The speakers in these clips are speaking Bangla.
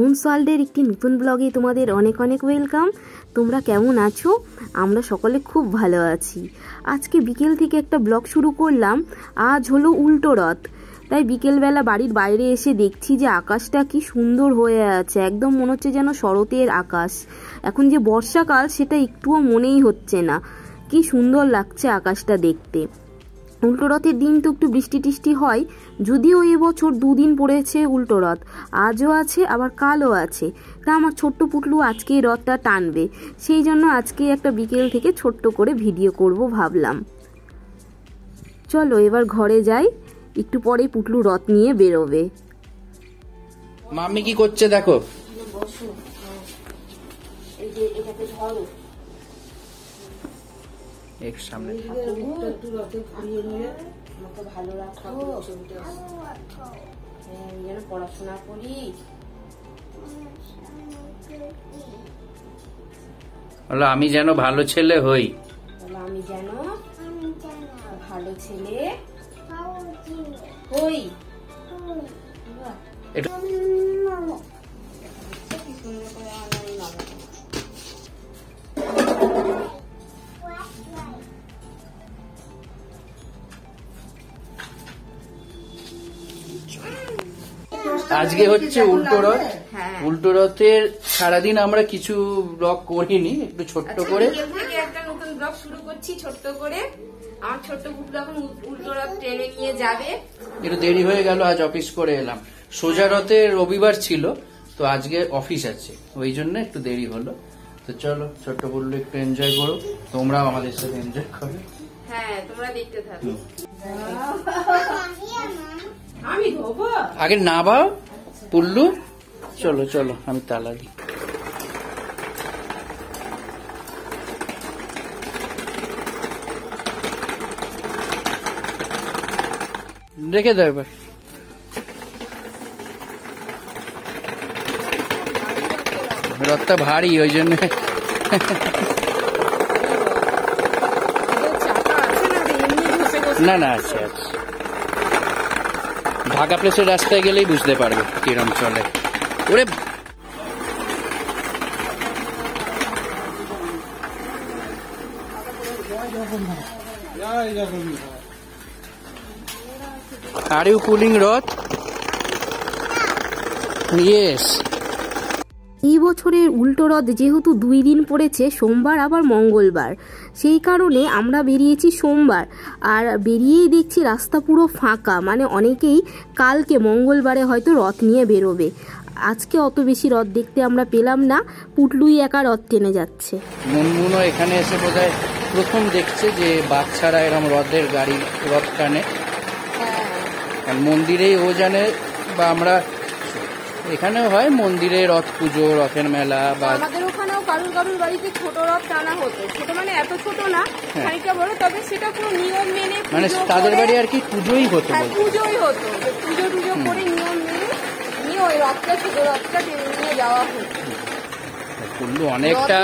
মুনসওয়ার্ল্ডের একটি নতুন ব্লগে তোমাদের অনেক অনেক ওয়েলকাম। তোমরা কেমন আছো? আমরা সকলে খুব ভালো আছি। আজকে বিকেল থেকে একটা ব্লগ শুরু করলাম। আজ হলো উল্টো রথ, তাই বিকেলবেলা বাড়ির বাইরে এসে দেখছি যে আকাশটা কি সুন্দর হয়ে আছে, একদম মনে হচ্ছে যেন শরতের আকাশ। এখন যে বর্ষাকাল সেটা একটুও মনেই হচ্ছে না, কি সুন্দর লাগছে আকাশটা দেখতে। উল্টো রথের দিন তো একটু বৃষ্টি টিষ্টি হয়, যদিও এবছর দুদিন পড়েছে উল্টো রথ, আজও আছে আবার কালও আছে। তা আমার ছোট্ট পুটলু আজকে এই রথটা টানবে, সেই জন্য আজকে একটা বিকেল থেকে ছোট্ট করে ভিডিও করব ভাবলাম। চলো এবার ঘরে যাই, একটু পরে পুটলু রথ নিয়ে বেরোবে। মাম্মি কি করছে দেখো। সামনে পড়াশোনা করি, আমি যেন ভালো ছেলে হই, আমি যেন ভালো ছেলে হই। আজকে হচ্ছে উল্টো রথ। উল্টো রথের সারাদিন আমরা কিছু ব্লগ করিনি, একটু ছোট্ট করে একটা নতুন ব্লগ শুরু করছি ছোট্ট করে। আমার ছোট্ট পুটলু এখন উল্টো রথ ট্রেনে নিয়ে যাবে। একটু দেরি হয়ে গেল, আজ অফিস করে এলাম। সোজা রথে রবিবার ছিল, তো আজকে অফিস আছে, ওই জন্য একটু দেরি হলো। তো চলো ছোট্ট পুটলু একটু এনজয় করো, তোমরাও আমাদের সাথে এনজয় করো। হ্যাঁ, তোমরা দেখতে থাকো। আমি ধোবো আগে না বাও পুল্লু, চলো চলো আমি তালা দিই। রেখে দাও এবার। রথটা ভারী, ওই জন্য না না আছে আছে। ঢাকা প্লেসের রাস্তায় গেলেই বুঝতে পারবে কিরম চলে। ওরে Are you pulling rod? Yes. এই বছরের উল্টো রথ যেহেতু 2 দিন পড়েছে, সোমবার আবার মঙ্গলবার, সেই কারণে আমরা বেরিয়েছি সোমবার। আর বেরিয়েই দেখছি রাস্তা পুরো ফাঁকা, মানে অনেকেই কালকে মঙ্গলবারে হয়তো রথ নিয়ে বেরোবে। আজকে অত বেশি রথ দেখতে আমরা পেলাম না, পুটলুই একা রথ টেনে যাচ্ছে। মুনমুনও এখানে এসে বোধহয় প্রথম দেখছে যে বাচ্চারা এরকম রথের গাড়ি রথ টানে। মন্দিরেই ও জানে, বা আমরা এখানেও হয় মন্দিরে রথ পুজো, রথের মেলা, বা আমাদের ওখানেও কারুর কারুর বাড়িতে ছোট রথ টানা হতো। ছোট মানে এত ছোট না, খানিকটা বড়, তবে সেটা পুরো নিয়ম মেনে, মানে তাদের বাড়ি আর কি পুজোই হতো। পুজোই হতো, পুজো টুজো করে নিয়ম মেনে নিয়ে ওই রথটা, ছোট রথটা টেনে নিয়ে যাওয়া হতো। অনেকটা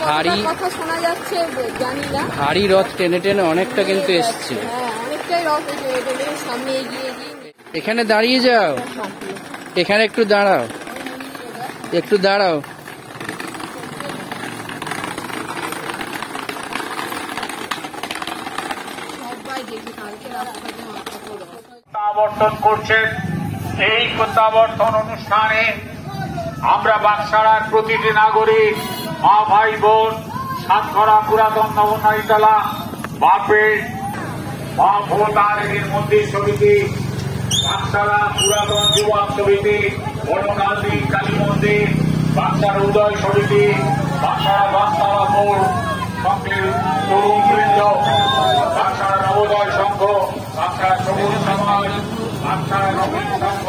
ভারী কথা শোনা যাচ্ছে জানি না, ভারী রথ টেনে টেনে অনেকটা কিন্তু এসছে। অনেকটাই রথ সামনে এগিয়ে গিয়ে। এখানে দাঁড়িয়ে যাও, এখানে একটু দাঁড়াও, একটু দাঁড়াও। প্রত্যাবর্তন করছেন। এই প্রত্যাবর্তন অনুষ্ঠানে আমরা বাকসাড়ার প্রতিটি নাগরিক, মা ভাই বোন, সাতঘরা পুরাতন নবনারীতলা, বাপে মা ভোটারের মন্দির সমিতি, বাকসাড়া পুরাতন যুবক সমিতি, বনকালী কালী মন্দির, বাকসাড়া উদয় সমিতি, বাকসাড়া বাস্তারা মোড় সংঘের তরুণ বৃন্দ, বাকসাড়া নবোদয় সংঘ, বাকসাড়া সবুজ সমাজ, বাকসাড়া নবীন সংঘ,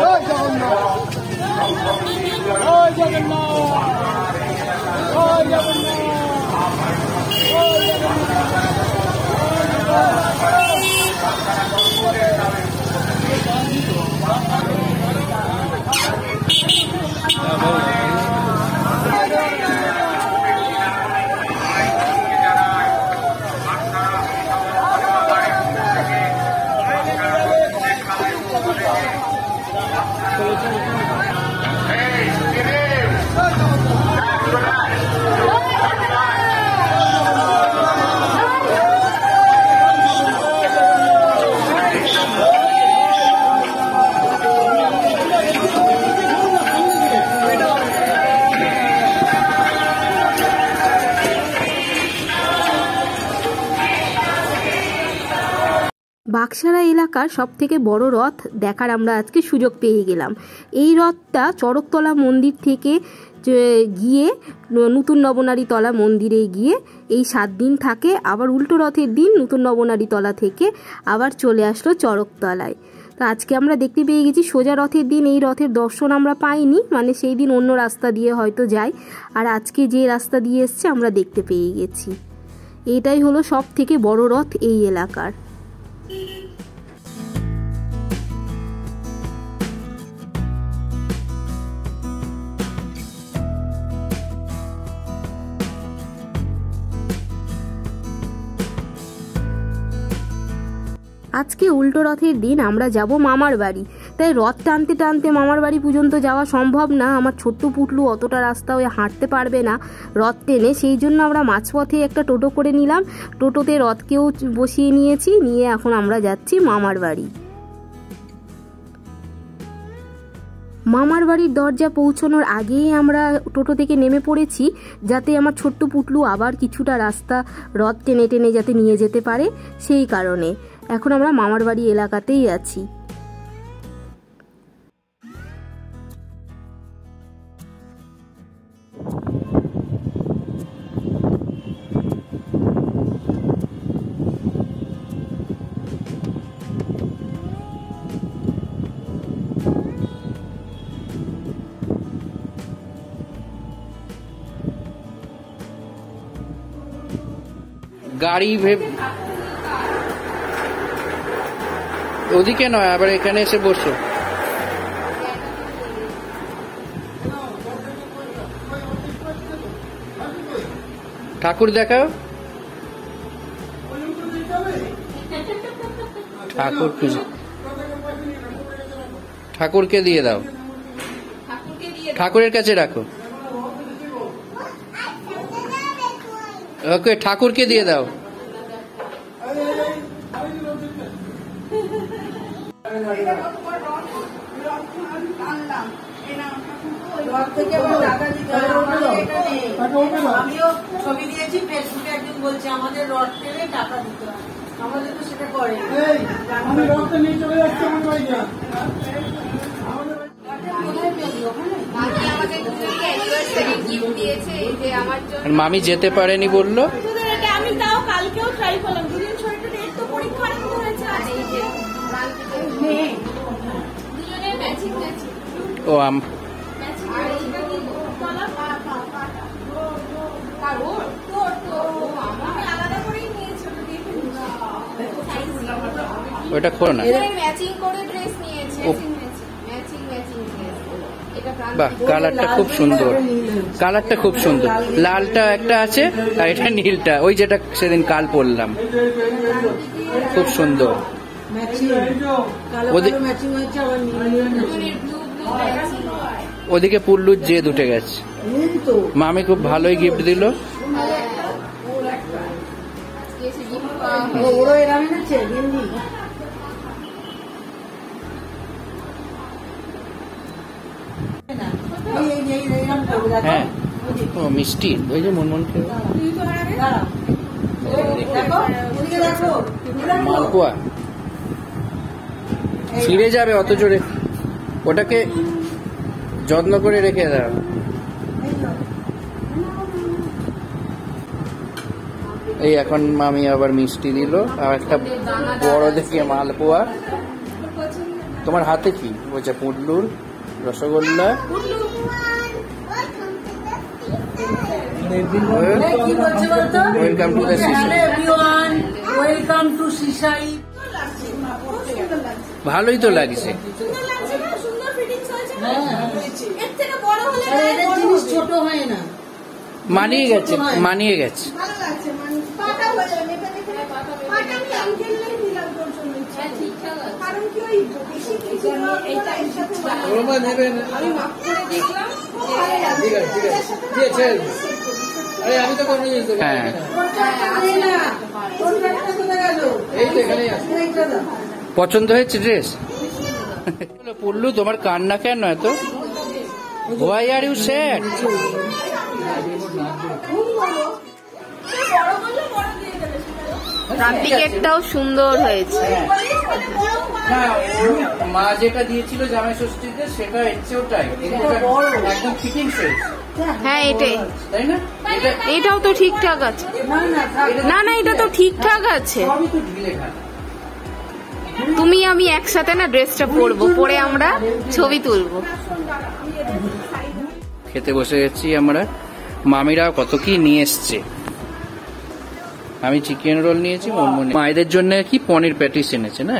বাক্সারা এলাকার সবথেকে বড় রথ দেখার আমরা আজকে সুযোগ পেয়ে গেলাম। এই রথটা চড়কতলা মন্দির থেকে গিয়ে নতুন নবনারী তলা মন্দিরে গিয়ে এই 7 দিন থাকে, আবার উল্টো রথের দিন নতুন নবনারী তলা থেকে আবার চলে আসলো চড়কতলায়। তো আজকে আমরা দেখতে পেয়ে গেছি সোজা রথের দিন এই রথের দর্শন আমরা পাইনি, মানে সেই দিন অন্য রাস্তা দিয়ে হয়তো যাই, আর আজকে যে রাস্তা দিয়ে এসছে আমরা দেখতে পেয়ে গেছি। এটাই হলো সব থেকে বড় রথ এই এলাকার। আজকে উল্টো রথের দিন আমরা যাব মামার বাড়ি, তাই রথ টানতে টানতে মামার বাড়ি পর্যন্ত যাওয়া সম্ভব না। আমার ছোট্ট পুটলু অতটা রাস্তা ওই হাঁটতে পারবে না রথ টেনে, সেই জন্য আমরা মাঝপথে একটা টোটো করে নিলাম, টোটোতে রথকেও বসিয়ে নিয়েছি, নিয়ে এখন আমরা যাচ্ছি মামার বাড়ি। মামার বাড়ির দরজা পৌঁছানোর আগেই আমরা টোটো থেকে নেমে পড়েছি, যাতে আমার ছোট্ট পুটলু আবার কিছুটা রাস্তা রথ টেনে টেনে যাতে নিয়ে যেতে পারে, সেই কারণে এখন আমরা মামার বাড়ি এলাকাতেই আছি। গাড়ি ওদিকে নয়, আবার এখানে এসে বসো। ঠাকুর দেখাও, ঠাকুর খুঁজে, ঠাকুরকে দিয়ে দাও, ঠাকুরের কাছে রাখো। ওকে, ঠাকুরকে দিয়ে দাও। আমিও ছবি দিয়েছি ফেসবুকে, একজন বলছে আমাদের রড টেনে টাকা দিতে হয়, আমাদের তো সেটা করে। আমি রডটা নিয়ে চলে যাচ্ছি আমার বাড়ি। মামি যেতে পারেনি বললো, আমি তাও কালকেও ট্রাই করলাম, দুদিন ছয়টা ডেট তো পরীক্ষা হয়েছে। ও ওটা খোলো না। বাহ, কালারটা খুব সুন্দর, কালারটা খুব সুন্দর। লালটা একটা আছে আর এটা নীলটা, ওই যেটা সেদিন কাল পরলাম, খুব সুন্দর। ওদিকে পুল্লুর জেদ উঠে গেছে। মামি খুব ভালোই গিফট দিল। হ্যাঁ, ও মিষ্টি, ওই যে মনমনকে মালপোয়া ছিঁড়ে যাবে অত জোরে, ওটাকে যত্ন করে রেখে দাও। এই এখন মামি আবার মিষ্টি দিল, আর একটা বড় দেখে মালপোয়া। তোমার হাতে কি? বলছে পুডলুর রসগোল্লা। ওয়েলকাম টু দ্য সিসাই। ভালোই তো লাগছে, ছোট হয় না, মানিয়ে গেছে, মানিয়ে গেছে। হ্যাঁ, পছন্দ হয়েছে ড্রেস? পুল্লু, তোমার কান্না কেন এত? Why are you sad? প্রান্তিকেরটাও সুন্দর হয়েছে। হ্যাঁ, মা যেটা দিয়েছিল জামাই ষষ্ঠীতে সেটা এসছেও তাই, একদম ফিটিং সেট। হ্যাঁ এটাই, তাই না? এটাও তো ঠিকঠাক আছে। না না, এটা তো ঠিকঠাক আছে। সবই তো ঢিলে খানা। তুমি আমি একসাথে না ড্রেসটা পরবো, পরে আমরা ছবি তুলবো। খেতে বসে গেছি আমরা। মামিরা কত কি নিয়ে এসছে। আমি চিকেন রোল নিয়েছি, মায়েদের জন্য কি পনির প্যাটিস এনেছে না।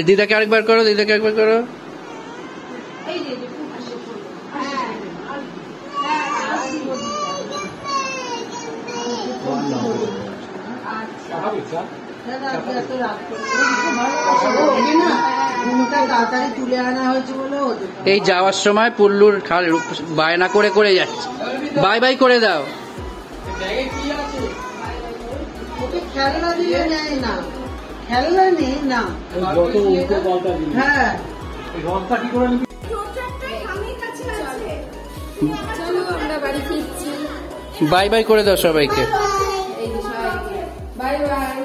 দিদাকে আরেকবার করো, দিদাকে একবার করো। এই যাওয়ার সময় পুল্লুর বায়না করে করে যাচ্ছে, বাই বাই করে দাও। খেলনা দিয়ে নেয় না, খেলনা নেই না। হ্যাঁ, বাই বাই করে দাও সবাইকে। Bye bye.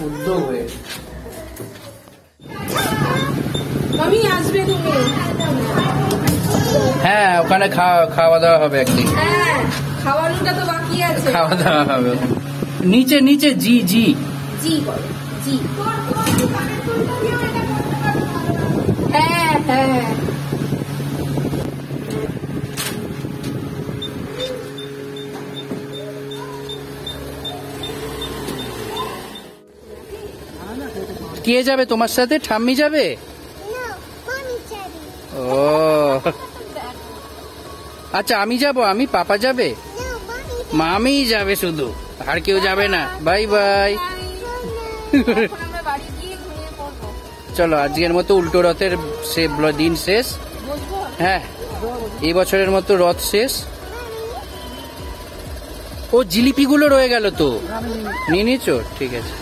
উদ্যোগ হয়ে আমি আসবে তুমি। হ্যাঁ, ওখানে খাওয়া দাওয়া হবে একদিন। হ্যাঁ, খাওয়ানোটা তো বাকি আছে। খাওয়া দাওয়া হবে নিচে নিচে। জি জি জি করো, জি। হ্যাঁ হ্যাঁ। কে যাবে তোমার সাথে? ঠাম্মি যাবে? ও আচ্ছা, আমি যাব? আমি পাপা যাবে? মামি যাবে শুধু, আর কেউ যাবে না। Bye bye. চলো, আজকের মতো উল্টো রথের দিন শেষ। হ্যাঁ, এই বছরের মতো রথ শেষ। ও জিলিপিগুলো রয়ে গেল তো, নিয়ে নিয়েছো? ঠিক আছে।